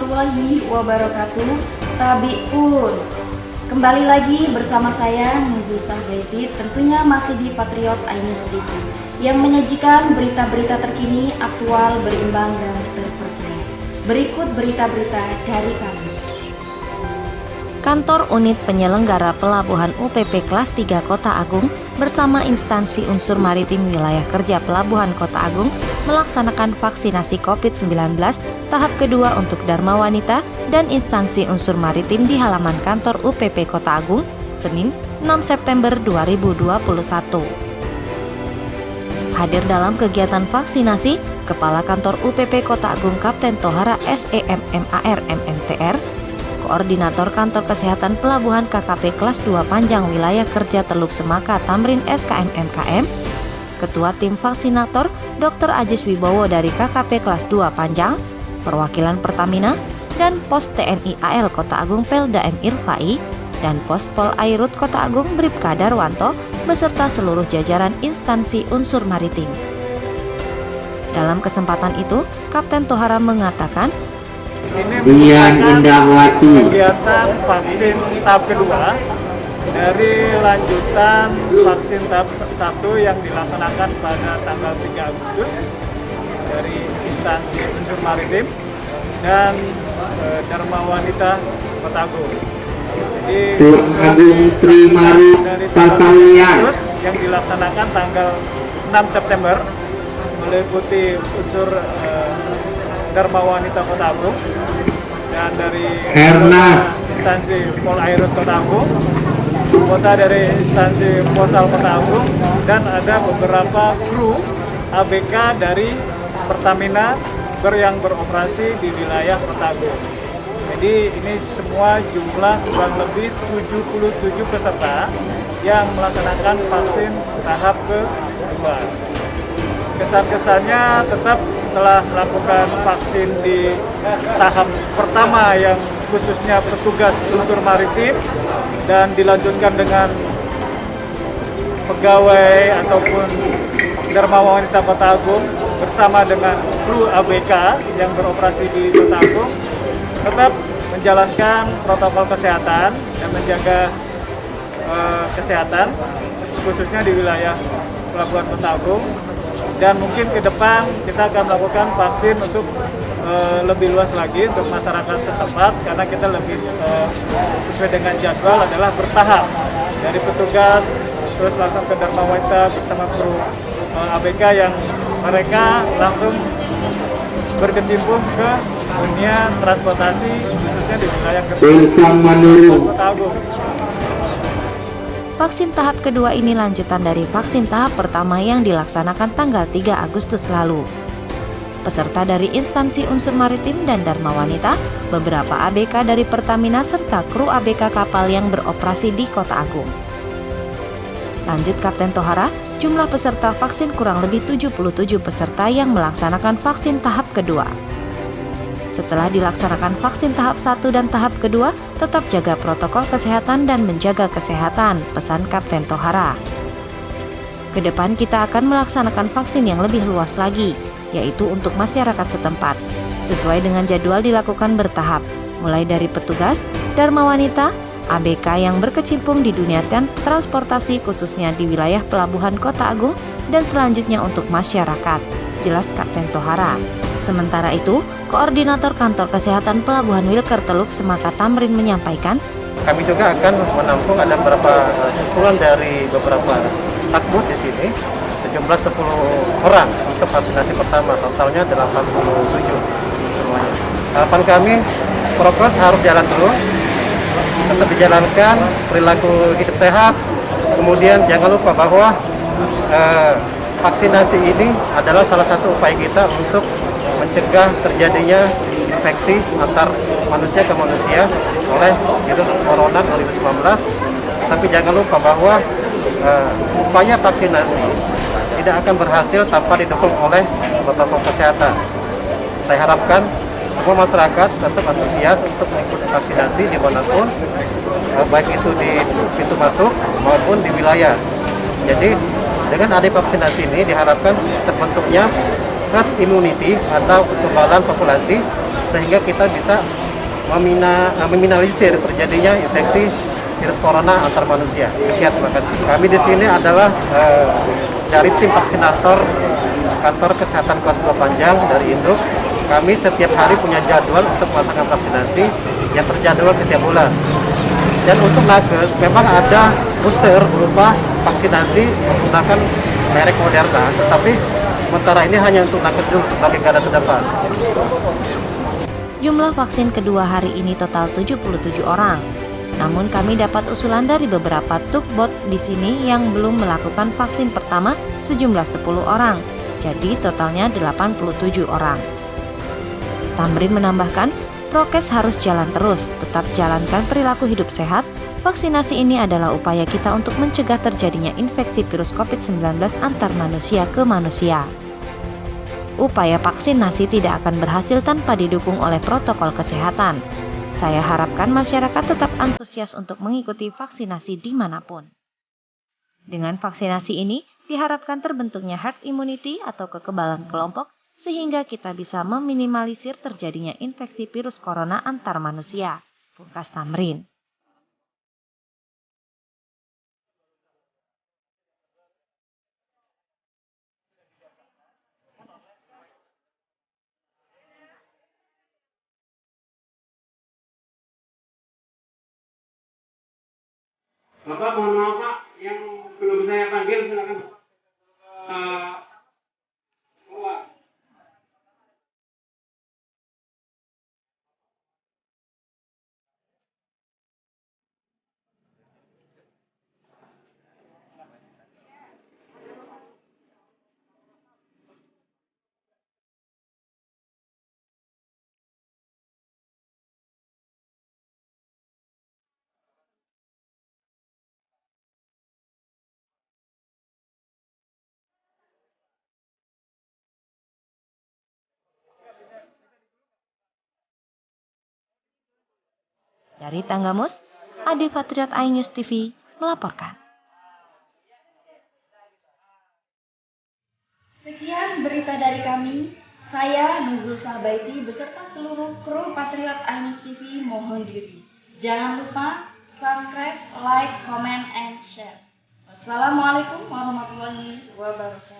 warahmatullahi wabarakatuh. Tabi'un. Kembali lagi bersama saya Nuzul Sahbaiti, tentunya masih di Patriot Ainus TV yang menyajikan berita-berita terkini, aktual, berimbang dan terpercaya. Berikut berita-berita dari kami. Kantor Unit Penyelenggara Pelabuhan UPP Kelas 3 Kota Agung bersama instansi unsur maritim wilayah kerja Pelabuhan Kota Agung melaksanakan vaksinasi COVID-19 tahap kedua untuk Dharma Wanita dan instansi unsur maritim di halaman kantor UPP Kota Agung, Senin 6 September 2021. Hadir dalam kegiatan vaksinasi, Kepala Kantor UPP Kota Agung Kapten Tohara SEMMAR MMTR, Koordinator Kantor Kesehatan Pelabuhan KKP Kelas 2 Panjang Wilayah Kerja Teluk Semaka Tamrin SKM MKM, Ketua Tim Vaksinator Dr. Ajis Wibowo dari KKP Kelas 2 Panjang, Perwakilan Pertamina, dan Pos TNI AL Kota Agung Pelda M. Irfai, dan Pos Pol Airut Kota Agung Bribka Darwanto, beserta seluruh jajaran instansi unsur maritim. Dalam kesempatan itu, Kapten Tohara mengatakan, ini merupakan kegiatan vaksin tahap kedua dari lanjutan vaksin tahap 1 yang dilaksanakan pada tanggal 3 Agustus dari instansi unsur maritim dan Dharma Wanita Kota Agung. Jadi dari tanggal Agustus yang dilaksanakan tanggal 6 September meliputi unsur Dharma Wanita Kota Agung dan dari instansi Pol Airut Kota Agung, kota dari instansi Posal Kota Agung, dan ada beberapa kru ABK dari Pertamina yang beroperasi di wilayah Kota Agung. Jadi ini semua jumlah kurang lebih 77 peserta yang melaksanakan vaksin tahap kedua. Kesan-kesannya tetap setelah melakukan vaksin di tahap pertama yang khususnya petugas unsur maritim dan dilanjutkan dengan pegawai ataupun Dharma Wanita Kota Agung bersama dengan kru ABK yang beroperasi di Kota Agung, tetap menjalankan protokol kesehatan dan menjaga kesehatan khususnya di wilayah Pelabuhan Kota Agung. Dan mungkin ke depan kita akan melakukan vaksin untuk lebih luas lagi untuk masyarakat setempat, karena kita lebih sesuai dengan jadwal adalah bertahap dari petugas terus langsung ke Dharma Wanita bersama kru ABK yang mereka langsung berkecimpung ke dunia transportasi khususnya di wilayah Kota Agung. vaksin tahap kedua ini lanjutan dari vaksin tahap pertama yang dilaksanakan tanggal 3 Agustus lalu. Peserta dari instansi unsur maritim dan Dharma Wanita, beberapa ABK dari Pertamina serta kru ABK kapal yang beroperasi di Kota Agung. Lanjut Kapten Tohara, jumlah peserta vaksin kurang lebih 77 peserta yang melaksanakan vaksin tahap kedua. Setelah dilaksanakan vaksin tahap 1 dan tahap kedua, tetap jaga protokol kesehatan dan menjaga kesehatan, pesan Kapten Tohara. Kedepan kita akan melaksanakan vaksin yang lebih luas lagi, yaitu untuk masyarakat setempat. Sesuai dengan jadwal dilakukan bertahap, mulai dari petugas, Dharma Wanita, ABK yang berkecimpung di dunia transportasi khususnya di wilayah Pelabuhan Kota Agung, dan selanjutnya untuk masyarakat, jelas Kapten Tohara. Sementara itu, Koordinator Kantor Kesehatan Pelabuhan Wilker Teluk Semaka Tamrin menyampaikan, kami juga akan menampung ada beberapa usulan dari beberapa takbut di sini, sejumlah 10 orang untuk vaksinasi pertama, totalnya 87 semuanya. Harapan kami, prokes harus jalan terus, tetap dijalankan, perilaku hidup sehat, kemudian jangan lupa bahwa vaksinasi ini adalah salah satu upaya kita untuk mencegah terjadinya infeksi antar manusia ke manusia oleh virus corona 2019. Tapi jangan lupa bahwa upaya vaksinasi tidak akan berhasil tanpa didukung oleh protokol kesehatan. Saya harapkan semua masyarakat tetap antusias untuk mengikuti vaksinasi dimanapun, baik itu di pintu masuk maupun di wilayah. Jadi dengan adanya vaksinasi ini diharapkan terbentuknya herd immunity atau kekebalan populasi, sehingga kita bisa meminimalisir terjadinya infeksi virus corona antar manusia. Sekian, terima kasih. Kami di sini adalah dari tim vaksinator kantor kesehatan kelas 2 Panjang dari Induk. Kami setiap hari punya jadwal untuk melaksanakan vaksinasi yang terjadwal setiap bulan. Dan untuk nakes memang ada booster berupa vaksinasi menggunakan merek Moderna, tetapi sementara ini hanya untuk nakes dulu sebagai garda terdepan. Jumlah vaksin kedua hari ini total 77 orang. Namun kami dapat usulan dari beberapa tukbot di sini yang belum melakukan vaksin pertama sejumlah 10 orang. Jadi totalnya 87 orang. Tamrin menambahkan, prokes harus jalan terus, tetap jalankan perilaku hidup sehat. Vaksinasi ini adalah upaya kita untuk mencegah terjadinya infeksi virus COVID-19 antar manusia ke manusia. Upaya vaksinasi tidak akan berhasil tanpa didukung oleh protokol kesehatan. Saya harapkan masyarakat tetap antusias untuk mengikuti vaksinasi dimanapun. Dengan vaksinasi ini, diharapkan terbentuknya herd immunity atau kekebalan kelompok, sehingga kita bisa meminimalisir terjadinya infeksi virus corona antar manusia. Pungkas Tamrin. Bapak, mohon maaf Pak, yang belum saya panggil silakan keluar. Dari Tanggamus, Adi Patriot iNews TV melaporkan. Sekian berita dari kami. Saya Nuzul Sahbaiti beserta seluruh kru Patriot iNews TV mohon diri. Jangan lupa subscribe, like, comment, and share. Wassalamualaikum warahmatullahi wabarakatuh.